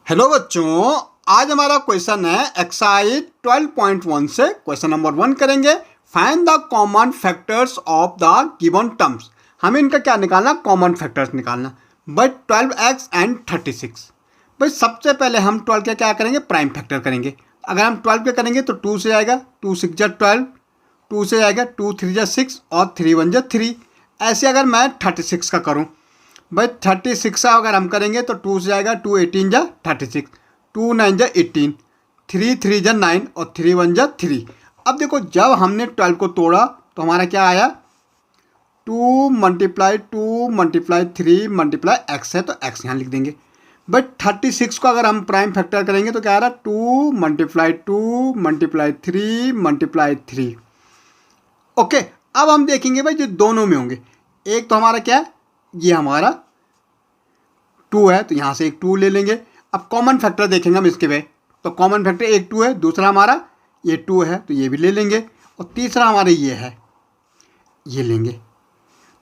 Hello बच्चों, आज हमारा क्वेश्चन है एक्सरसाइज 12.1 से क्वेश्चन नंबर 1 करेंगे। Find the common factors of the given terms. हमें इनका क्या निकालना, कॉमन फैक्टर्स निकालना। But 12x and 36। भाई सबसे पहले हम 12 के क्या करेंगे, प्राइम फैक्टर करेंगे। अगर हम 12 के करेंगे तो 2 से आएगा, 2 6 जा 12, 2 से आएगा 2 3 जा 6 और 3 1 जा 3। ऐसे अगर मैं 36 का करूँ, भाई 36 का अगर हम करेंगे तो 2 से आएगा 2 18 जा 36, 2 9 जा 18, 3 3 जा 9 और 3 1 जा 3। अब देखो जब हमने 12 को तोड़ा तो हमारा क्या आया, 2 मल्टीप्लाई 3 मल्टीप्लाई x है तो x यहाँ लिख देंगे। बट 36 को अगर हम प्राइम फैक्टर करेंगे तो क्या आ रहा, 2 मल्टीप्लाई 3 मल्टीप्लाई 3। ओके, अब हम देखेंगे भाई जो दोनों में होंगे। एक तो हमारा क्या है, ये हमारा 2 है तो यहाँ से एक 2 ले लेंगे। अब कॉमन फैक्टर देखेंगे हम इसके में, तो कॉमन फैक्टर एक 2 है, दूसरा हमारा ये 2 है तो ये भी ले लेंगे, और तीसरा हमारा ये है, ये लेंगे।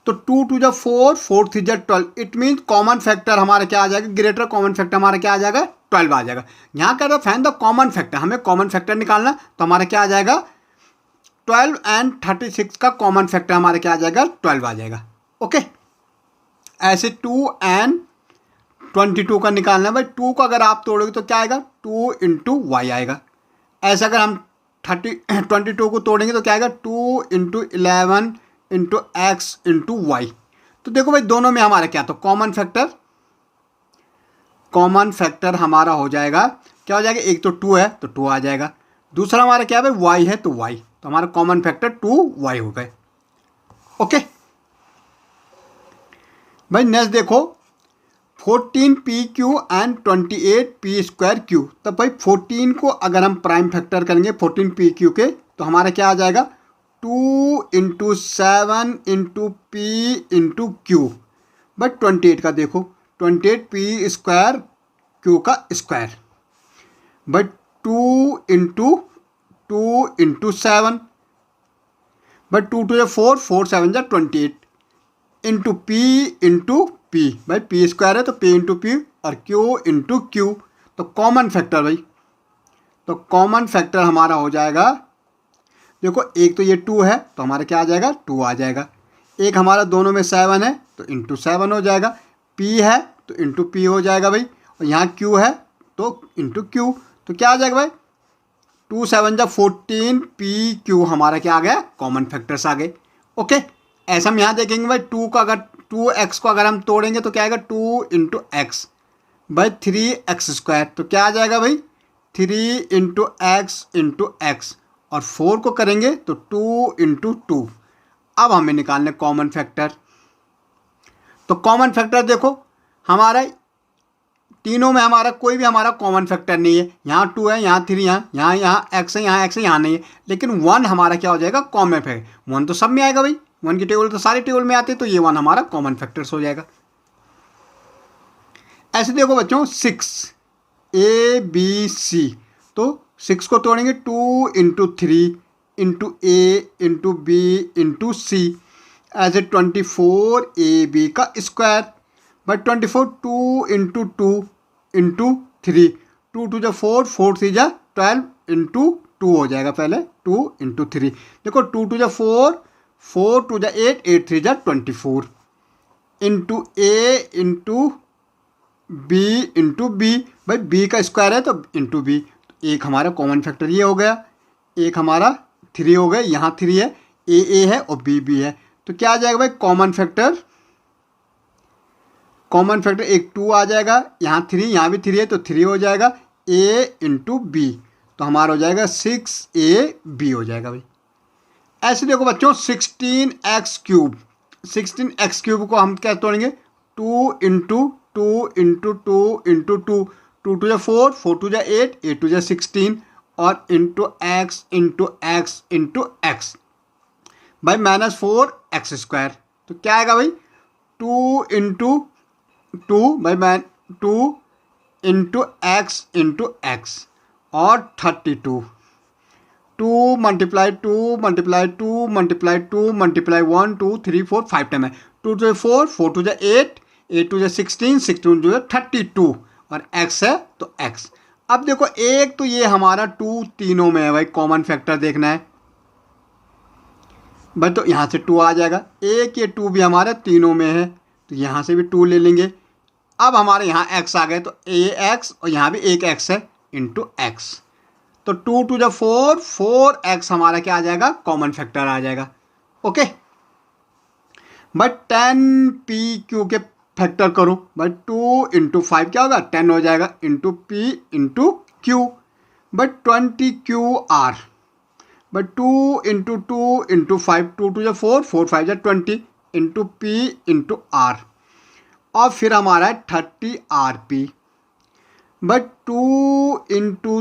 तो 2 2 जा 4, 4 3 जा 12। इट मीन्स कॉमन फैक्टर हमारा क्या आ जाएगा, ग्रेटर कॉमन फैक्टर हमारा क्या आ जाएगा, 12 आ जाएगा। यहाँ कह रहा है फाइंड द कॉमन फैक्टर, हमें कॉमन फैक्टर निकालना, तो हमारा क्या आ जाएगा, 12 एंड 36 का कॉमन फैक्टर हमारा क्या आ जाएगा, 12 आ जाएगा। ओके, ऐसे 2 एंड 22 का निकालना है। भाई 2 को अगर आप तोड़ोगे तो क्या आएगा, 2 इंटू वाई आएगा। ऐसे अगर हम 22 को तोड़ेंगे तो क्या आएगा, 2 into 11 into x into y. तो देखो भाई दोनों में हमारा क्या, तो कॉमन फैक्टर हमारा हो जाएगा, क्या हो जाएगा, एक तो 2 है तो 2 आ जाएगा, दूसरा हमारा क्या है भाई वाई है तो वाई, तो हमारा कॉमन फैक्टर 2 वाई हो गए। ओके भाई नेक्स्ट देखो, 14pq एंड 28p²q। तब भाई 14 को अगर हम प्राइम फैक्टर करेंगे 14pq के तो हमारा क्या आ जाएगा, 2 into 7 into p into Q. But 28 का देखो, 28p² q का स्क्वायर, बट 2 इंटू 7, बट 2 2 4, 4 7 जा 28 इंटू पी, भाई p² है तो p इंटू पी और q इंटू क्यू। तो कॉमन फैक्टर भाई, तो कॉमन फैक्टर हमारा हो जाएगा, देखो एक तो ये 2 है तो हमारा क्या आ जाएगा, 2 आ जाएगा। एक हमारा दोनों में 7 है तो इंटू 7 हो जाएगा, p है तो इंटू पी हो जाएगा भाई, और यहाँ q है तो इंटू क्यू। तो क्या आ जाएगा भाई, 2 7 जा 14 pq हमारा क्या आ गया, कॉमन फैक्टर्स आ गए। ओके, ऐसा हम यहाँ देखेंगे भाई 2x को अगर हम तोड़ेंगे तो क्या आएगा, 2 इंटू एक्स बाई 3x²। तो क्या आ जाएगा भाई, 3 इंटू एक्स, और 4 को करेंगे तो 2 इंटू 2। अब हमें निकालने कॉमन फैक्टर। तो कॉमन फैक्टर देखो हमारा तीनों में हमारा कोई भी हमारा कॉमन फैक्टर नहीं है। यहाँ 2 है, यहाँ 3, यहाँ x है, यहाँ x है, यहाँ नहीं है, लेकिन 1 हमारा क्या हो जाएगा, कॉमन फैक्टर। 1 तो सब में आएगा भाई, 1 की टेबल तो सारे टेबल में आते, तो ये 1 हमारा कॉमन फैक्टर्स हो जाएगा। ऐसे देखो बच्चों 6 ABC, तो 6 को तोड़ेंगे 2 इंटू 3 इंटू ए इंटू बी इंटू सी, ऐसे 24AB का स्क्वायर, बट 24 2 इंटू 2 इंटू 3, 2 2 जा 4, 4 3 जा 12 इंटू 2 हो जाएगा, पहले 2 इंटू 3। देखो 2 2 जा 4, 4 2 जा 8, 8 3 जा 24 इंटू ए इंटू बी, भाई बी का स्क्वायर है तो इंटू बी। एक हमारा कॉमन फैक्टर ये हो गया, एक हमारा 3 हो गया, यहाँ 3 है, ए है और बी है। तो क्या आ जाएगा भाई, कॉमन फैक्टर एक 2 आ जाएगा, यहाँ 3, यहाँ भी 3 है तो 3 हो जाएगा, ए इंटू बी, तो हमारा हो जाएगा 6AB हो जाएगा भाई। ऐसे देखो बच्चों 16x³ को हम क्या तोड़ेंगे, 2 इंटू 2 इंटू 2 इंटू 2, 2 2 जा 4, 4 2 जा 8, 8 2 जा 16, और into x into x into x भाई -4x²। तो क्या आएगा भाई, 2 इंटू 2 भाई 2 इंटू एक्स इंटू एक्स और 32, 2 multiply 2 multiply 2 multiply 2 multiply 1 2 3 4 5 time है, 2 2 4, 4 2 जा 8, 8 2 जा 16, 16 2 जा 32, और x है तो x। अब देखो एक तो ये हमारा 2 तीनों में है भाई, कॉमन फैक्टर देखना है भाई, तो यहाँ से 2 आ जाएगा। एक ये 2 भी हमारा तीनों में है तो यहाँ से भी 2 ले लेंगे। अब हमारे यहाँ x आ गए तो ax और यहाँ भी एक x है इंटू x, तो 2 टू द 4, 4x हमारा क्या आ जाएगा, कॉमन फैक्टर आ जाएगा। ओके, बट 10p के फैक्टर करो भाई, 2 इंटू 5 क्या होगा, 10 हो जाएगा into p into q, but 20qr, but 2 into 2 into 5, 2 two 4, 4 5 जा 20 इंटू p इंटू r, और फिर हमारा है 30rp, बट 2 इंटू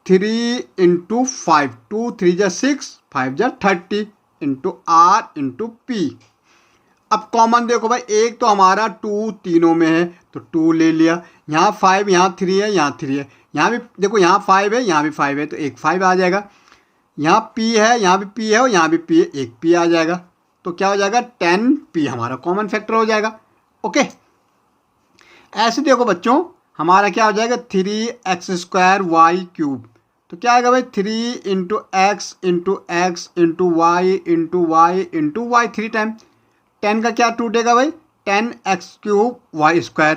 3 इंटू 5, 2 3 जा 6, 5 जा 30 इंटू r इंटू p। अब कॉमन देखो भाई, एक तो हमारा 2 तीनों में है तो 2 ले लिया, यहाँ 5, यहाँ 3 है, यहाँ 3 है, यहाँ भी देखो यहाँ 5 है, यहाँ भी 5 है तो एक 5 आ जाएगा, यहाँ p है, यहाँ भी p है और यहाँ भी p है, एक p आ जाएगा, तो क्या हो जाएगा 10p हमारा कॉमन फैक्टर हो जाएगा। ओके, ऐसे देखो बच्चों हमारा क्या हो जाएगा 3x² तो क्या आएगा भाई 3 into x into x into y into y into y, 3 time 10 का क्या टूटेगा भाई 10x³ y²,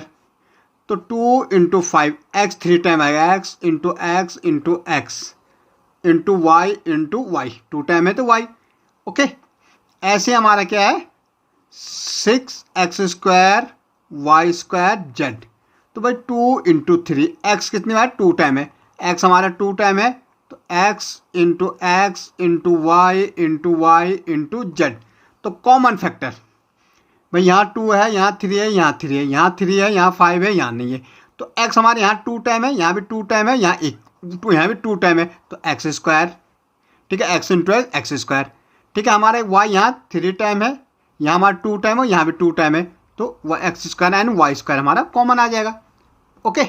तो 2 इंटू 5 x 3 टाइम आएगा, x into x into x into y 2 time है तो y। ओके, ऐसे हमारा क्या है 6x² y²z, तो भाई 2 इंटू 3, x कितनी बार 2 टाइम है, x हमारा 2 टाइम है तो x into x into y into z, तो कॉमन फैक्टर भाई यहाँ 2 है, यहाँ 3 है, यहाँ 3 है, यहाँ 3 है, यहाँ 5 है, यहाँ नहीं है, तो x हमारे यहाँ 2 टाइम है, यहाँ भी 2 टाइम है, यहाँ यहाँ भी 2 टाइम है तो x², ठीक है, x इंटू x², ठीक है। हमारे y यहाँ 3 टाइम है, यहाँ हमारा 2 टाइम है, यहाँ भी 2 टाइम है, तो x² एंड y² हमारा कॉमन आ जाएगा। ओके।